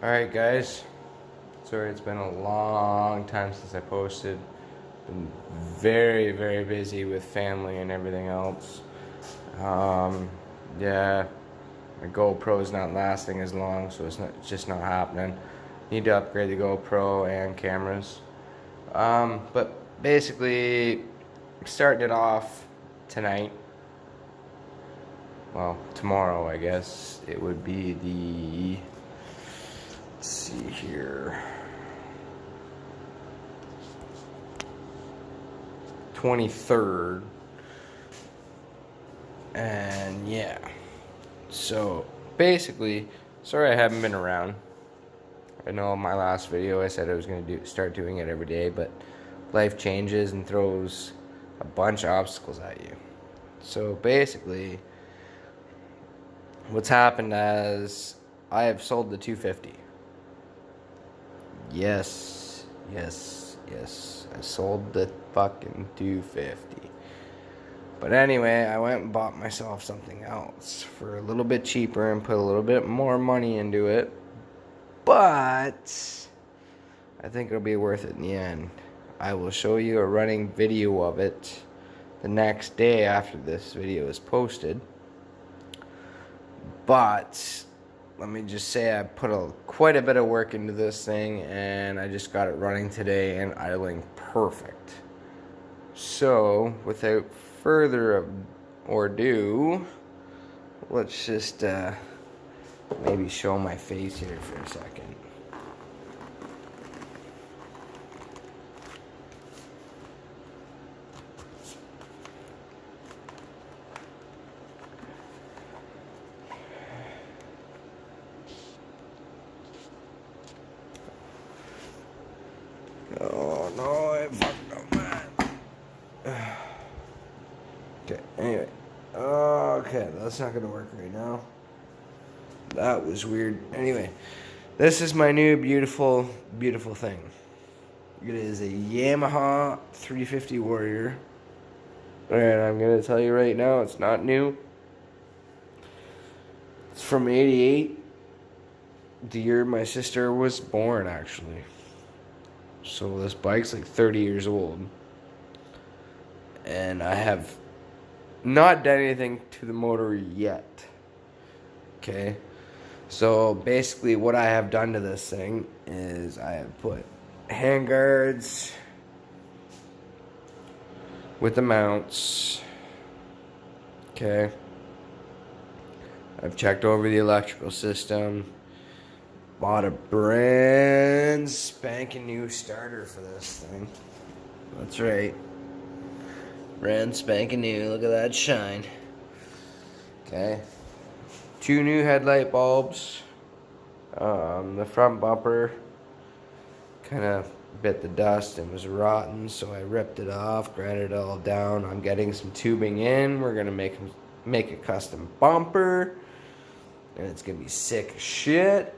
Alright guys, sorry it's been a long time since I posted. Been very busy with family and everything else. Yeah, my GoPro's not lasting as long, so it's just not happening. Need to upgrade the GoPro and cameras. But basically, starting it off tonight. Well, tomorrow I guess it would be the, let's see here, 23rd. And yeah, so basically, sorry I haven't been around. I know in my last video I said I was going to start doing it every day, but life changes and throws a bunch of obstacles at you. So basically, what's happened is I have sold the 250. Yes, I sold the fucking 250. But anyway, I went and bought myself something else for a little bit cheaper and put a little bit more money into it. But I think it'll be worth it in the end. I will show you a running video of it the next day after this video is posted. But let me just say I put quite a bit of work into this thing, and I just got it running today and idling perfect. So without further ado, let's just maybe show my face here for a second. Oh no, I fucked up, man. Okay, anyway. Okay, that's not gonna work right now. That was weird. Anyway, this is my new beautiful thing. It is a Yamaha 350 Warrior. And I'm gonna tell you right now, it's not new. It's from '88. The year my sister was born, actually. So this bike's like 30 years old. And I have not done anything to the motor yet. Okay. So basically what I have done to this thing is I have put handguards with the mounts. Okay. I've checked over the electrical system. Bought a brand spanking new starter for this thing. That's right. Brand spanking new. Look at that shine. Okay. 2 new headlight bulbs. The front bumper kind of bit the dust and was rotten, so I ripped it off, grinded it all down. I'm getting some tubing in. We're gonna make a custom bumper, and it's gonna be sick as shit.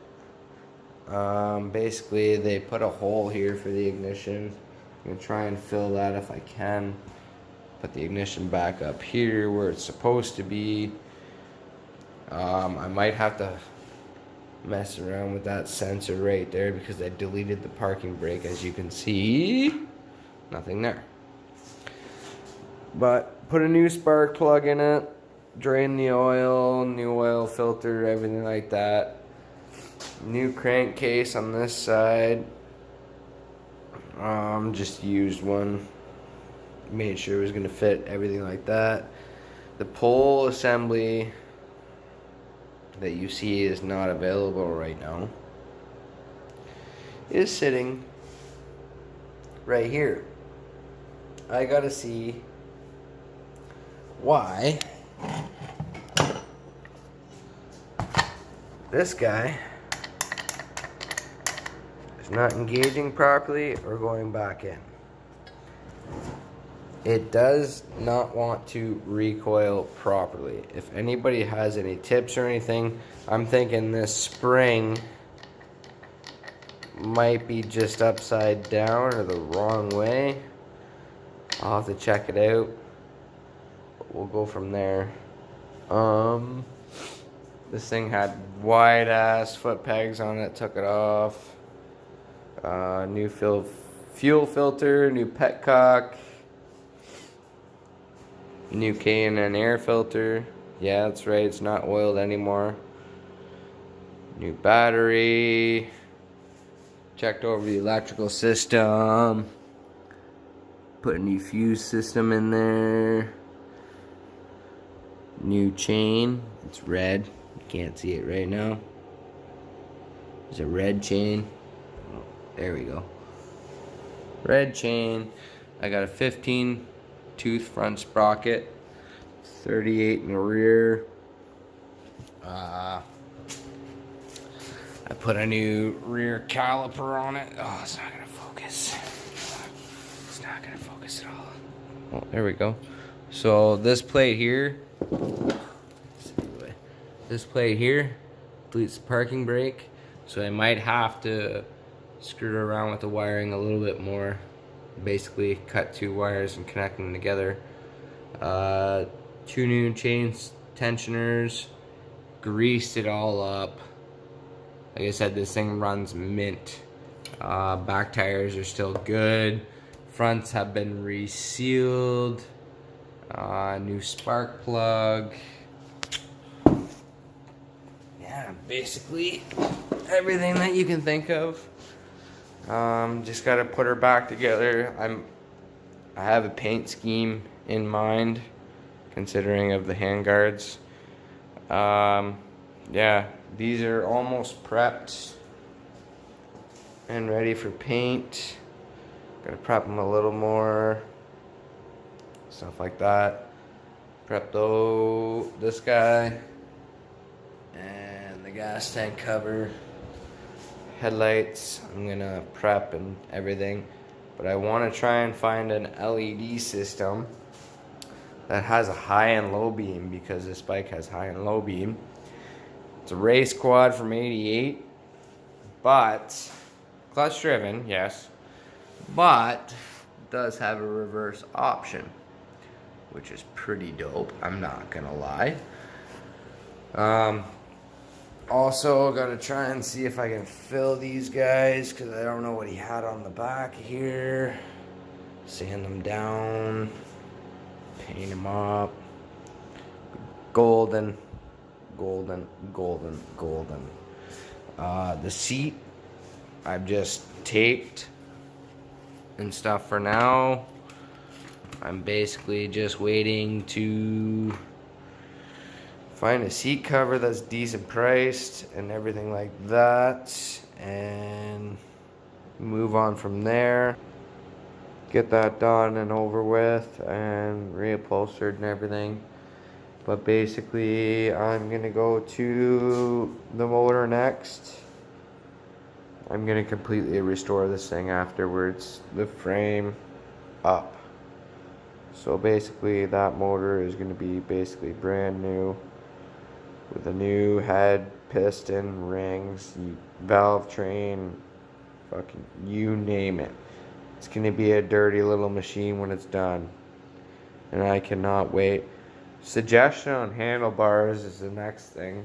Basically, they put a hole here for the ignition. I'm gonna try and fill that if I can. Put the ignition back up here where it's supposed to be. I might have to mess around with that sensor right there because I deleted the parking brake, as you can see. Nothing there. But put a new spark plug in it, drain the oil, new oil filter, everything like that. New crankcase on this side. Just used one. Made sure it was going to fit, everything like that. The pole assembly that you see is not available right now. It is sitting right here. I gotta see why this guy is not engaging properly or going back in. It does not want to recoil properly. If anybody has any tips or anything, I'm thinking this spring might be just upside down or the wrong way. I'll have to check it out. We'll go from there. This thing had wide ass foot pegs on it, took it off. New fuel filter, new petcock, new K&N air filter. Yeah, that's right, it's not oiled anymore. New battery. Checked over the electrical system. Put a new fuse system in there. New chain. It's red. You can't see it right now. There's a red chain. Oh, there we go. Red chain. I got a 15 tooth front sprocket. 38 in the rear. I put a new rear caliper on it. Oh, it's not gonna focus. It's not gonna focus at all. Oh, there we go. So this plate here, this plate here deletes the parking brake. So I might have to screw around with the wiring a little bit more. Basically cut 2 wires and connect them together. 2 new chains, tensioners, greased it all up. Like I said, this thing runs mint. Back tires are still good. Fronts have been resealed. New spark plug. Yeah, basically everything that you can think of. Just gotta put her back together. I have a paint scheme in mind, considering of the handguards. Yeah, these are almost prepped and ready for paint. Gotta prep them a little more, stuff like that. Prep this guy and the gas tank cover. Headlights, I'm gonna prep and everything, but I want to try and find an LED system that has a high and low beam, because this bike has high and low beam. It's a race quad from '88, but clutch driven, yes, but does have a reverse option, which is pretty dope, I'm not gonna lie. Also gotta try and see if I can fill these guys, because I don't know what he had on the back here. Sand them down, paint them up. Golden. The seat I've just taped and stuff for now. I'm basically just waiting to find a seat cover that's decent priced and everything like that, and move on from there. Get that done and over with and reupholstered and everything. But basically, I'm gonna go to the motor next. I'm gonna completely restore this thing afterwards, the frame up. So basically, that motor is gonna be basically brand new, with a new head, piston, rings, valve train, fucking you name it. It's gonna be a dirty little machine when it's done, and I cannot wait. Suggestion on handlebars is the next thing.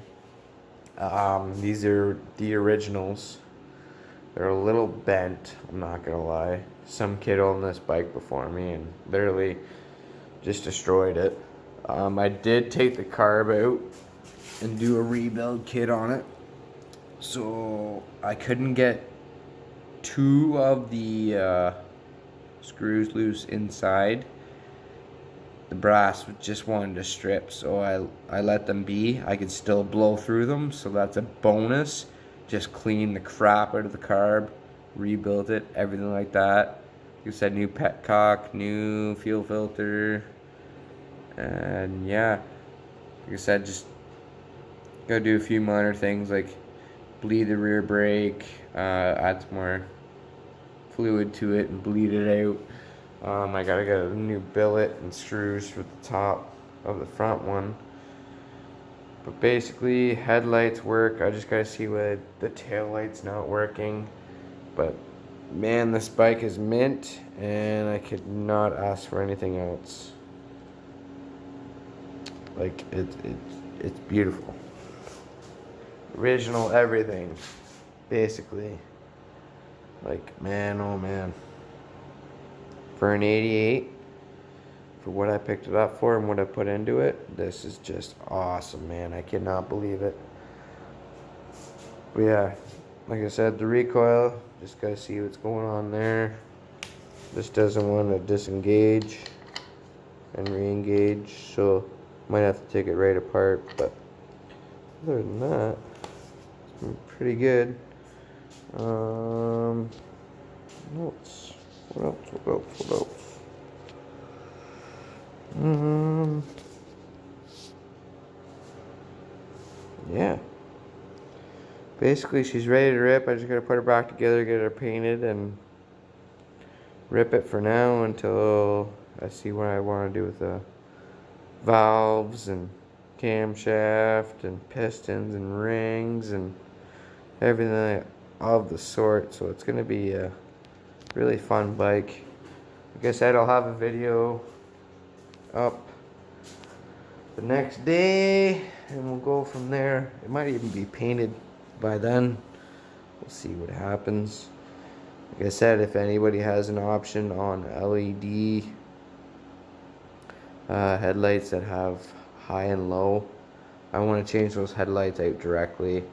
These are the originals. They're a little bent, I'm not gonna lie. Some kid owned this bike before me and literally just destroyed it. I did take the carb out and do a rebuild kit on it. So I couldn't get 2 of the screws loose inside. The brass just wanted to strip, so I let them be. I could still blow through them, so that's a bonus. Just clean the crap out of the carb, rebuilt it, everything like that. Like I said, new petcock, new fuel filter, and yeah, like I said, just gotta do a few minor things like bleed the rear brake, add some more fluid to it and bleed it out. I gotta get a new billet and screws for the top of the front one. But basically, headlights work. I just gotta see why the tail light's not working. But man, this bike is mint, and I could not ask for anything else. Like it's beautiful. Original everything, basically. Like, man, oh man. For an 88, for what I picked it up for and what I put into it, this is just awesome, man. I cannot believe it. But yeah, like I said, the recoil, just gotta see what's going on there. This doesn't want to disengage and re-engage, so might have to take it right apart, but other than that, it's been pretty good. What else? What else? Yeah. Basically, she's ready to rip. I just gotta put her back together, get her painted, and rip it for now until I see what I want to do with the valves and camshaft and pistons and rings and everything of the sort. So it's gonna be a really fun bike. Like I said, I'll have a video up the next day and we'll go from there. It might even be painted by then. We'll see what happens. Like I said, if anybody has an option on LED headlights that have high and low, I want to change those headlights out directly.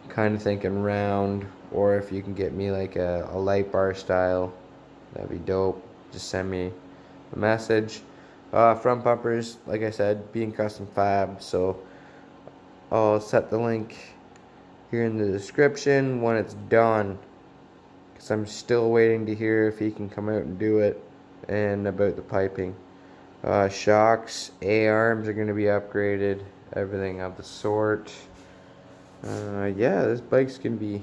Kind of thinking round, or if you can get me like a light bar style, that'd be dope. Just send me a message. Front bumpers, like I said, being custom fab, so I'll set the link here in the description when it's done, because I'm still waiting to hear if he can come out and do it, and about the piping. Shocks, A-arms are going to be upgraded, everything of the sort. Yeah, this bike's going to be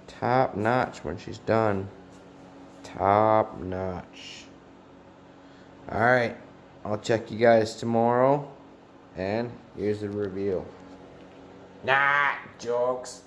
top notch when she's done. Top notch. Alright, I'll check you guys tomorrow, and here's the reveal. Nah, jokes.